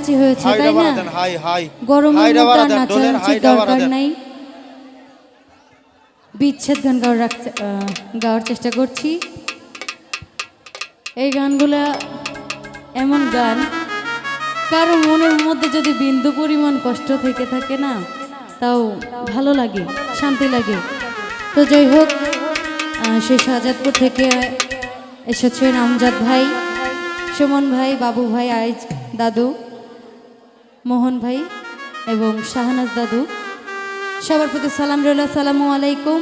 নাচানাচি হয়েছে তাই না? গরমের মধ্যে আর নাচানাচির দরকার নাই। বিচ্ছেদ গান গাওয়ার চেষ্টা করছি। এই গানগুলা এমন গান, কারো মনের মধ্যে যদি বিন্দু পরিমাণ কষ্ট থেকে থাকে না, তাও ভালো লাগে, শান্তি লাগে। তো যাই হোক, সেই শাহজাদপুর থেকে এসেছেন আমজাদ ভাই, সুমন ভাই, বাবু ভাই, আইজ দাদু, মোহন ভাই এবং শাহনাজ দাদু, সবার প্রতি সালাম রইল, আসসালামু আলাইকুম।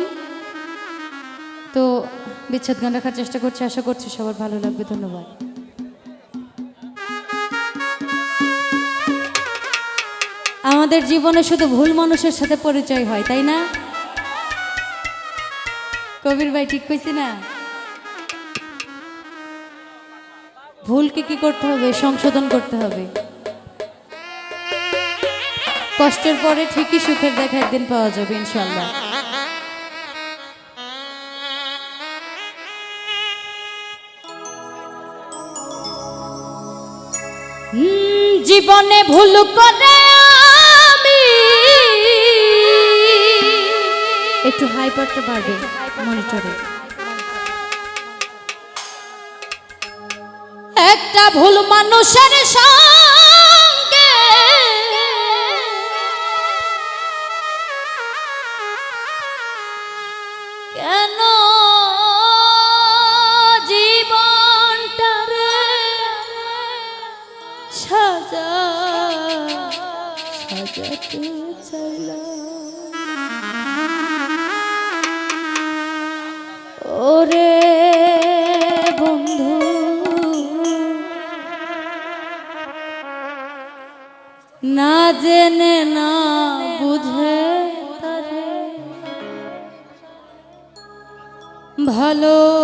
তো বিচ্ছেদ গান রাখার চেষ্টা করছি, আশা করছি সবার ভালো লাগবে। ধন্যবাদ। আমাদের জীবনে শুধু ভুল মানুষের সাথে পরিচয় হয়, তাই না? কবির ভাই ঠিক কইছি না? ভুলকে কি করতে হবে? সংশোধন করতে হবে। কষ্টের পরে ঠিকই সুখের দেখা একদিন পাওয়া যাবে ইনশাআল্লাহ। জীবনে ভুল করে আমি একটু হাইপারটা বাড়বে মনিটরে। একটা ভুল মানুষের সঙ্গে কেন জীবনটারে সাজাতে চাইলাম। ওরে বন্ধু, না জেনে না বুঝে তারে ভালোবাসিলাম।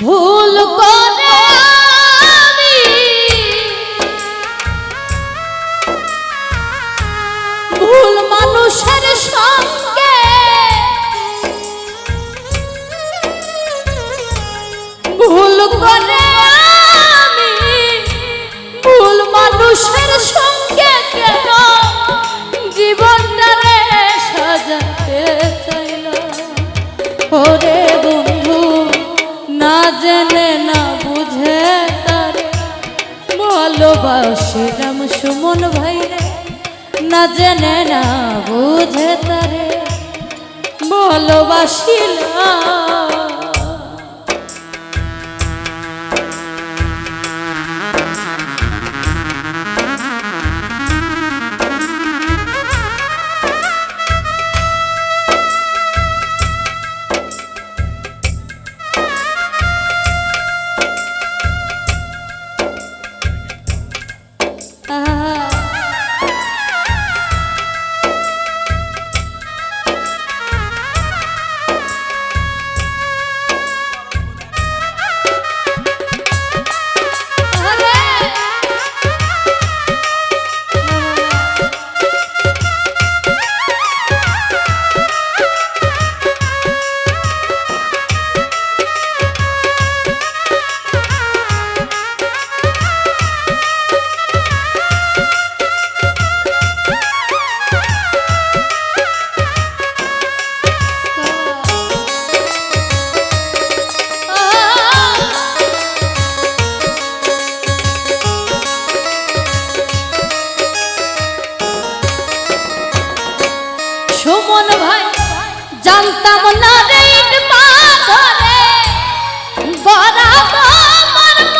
ভুল করে আমি ভুল মানুষের সঙ্গে ভুল করে আমি ভুল মানুষের সঙ্গে কেন জীবনটারে সাজাতে চাইলাম। ওরে বন্ধু, না জেনে না বুঝে তারে ভালোবাসিলাম। সুমন ভাই রে, না জেনে না বুঝে তারে ভালোবাসিলাম। সুমন ভাই, জানতাম না রে মা ধরে গড়াবো মারব।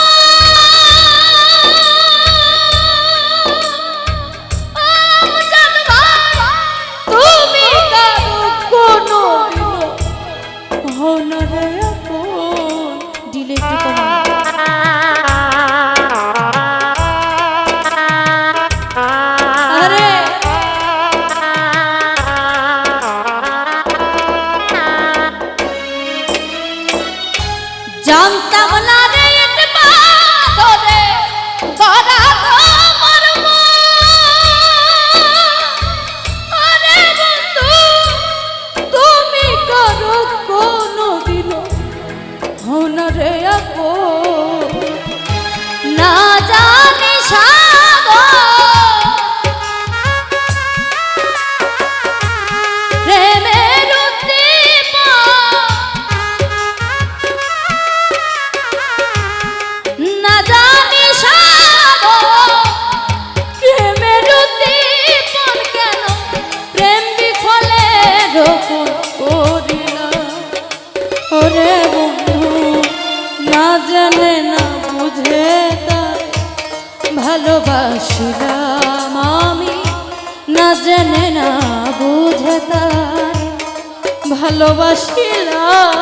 আমজাদ ভাই, তুমি কারো কোনো হও না রে আপন। দিলে একটু কমা। আরে ভালোবাসিলাম আমি না জেনে না বুঝে তার ভালোবাসিলাম।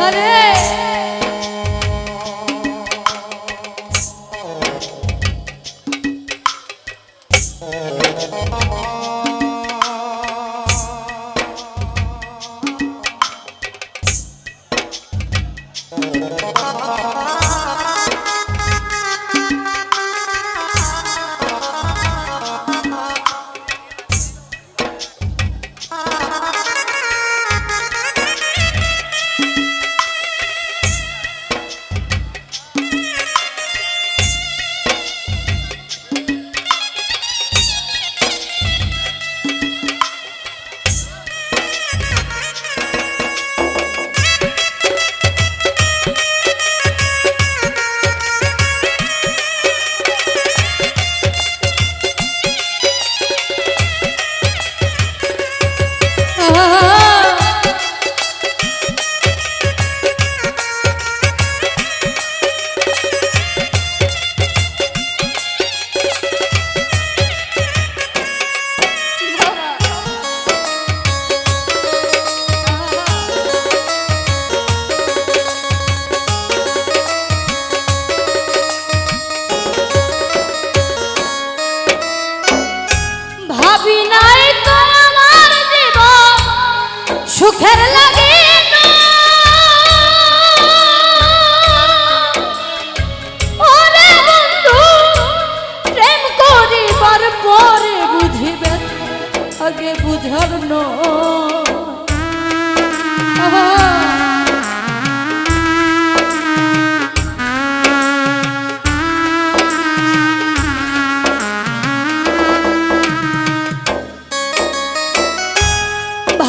আরে ভাবি নাই তো আমার জীবন সুখের লাগে না। ওরে বন্ধু প্রেম করিবার পরে বুঝিবে আগে বুঝার নয়।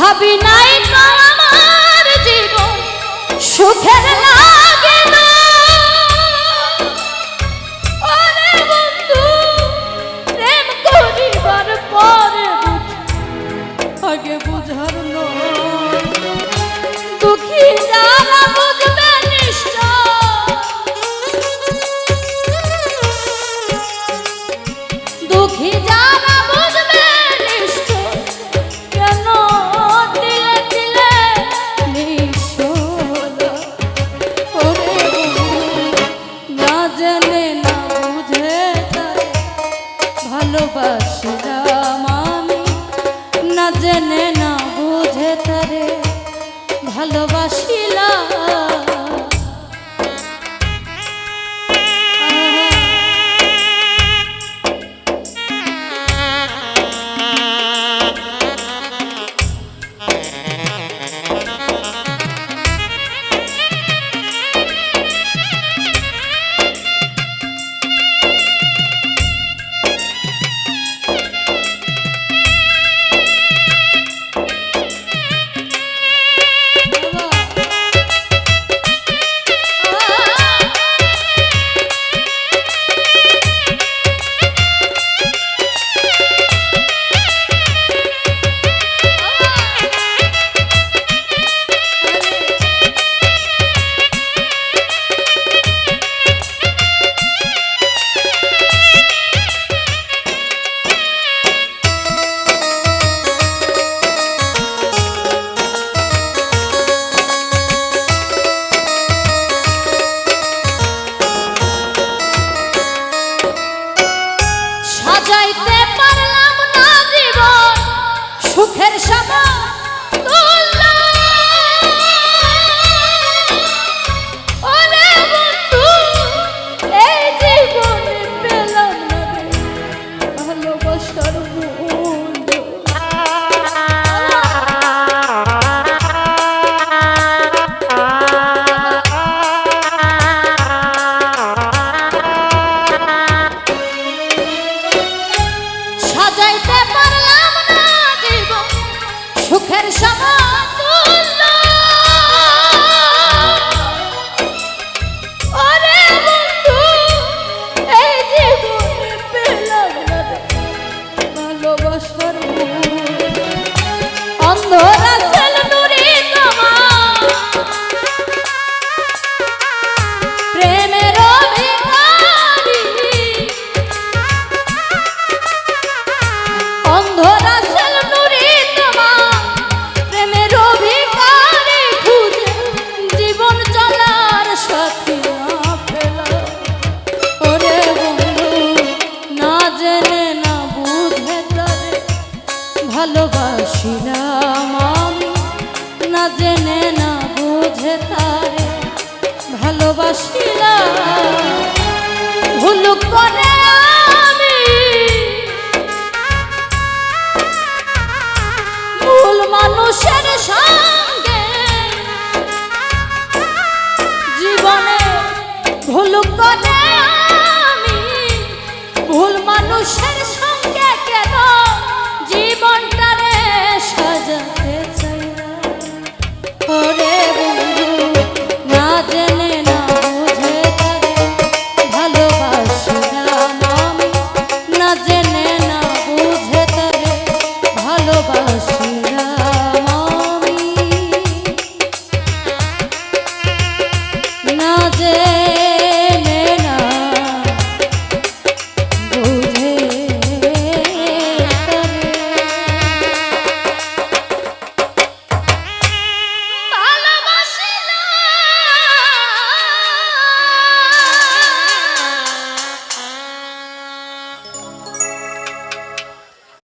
ভাবি নাই তো আমার জীবন সুখের লাগে না। ওরে বন্ধু প্রেম করিবার পরে আগে বুঝার নয়। দুঃখী যারা বুঝবে নিশ্চয়, দুঃখী যারা বুঝবে নিশ্চয় কেন দিলে দিলে নিঃসলা। ওরে না জেনে না বুঝে তারে ভালোবাসিলাম আমি না জেনে না বুঝে তারে ভালোবাসিলাম। সাজাইতে পারলাম না জীবন সুখের সময়। ওরে বন্ধু এই জীবনে পেলাম না ভালোবাসার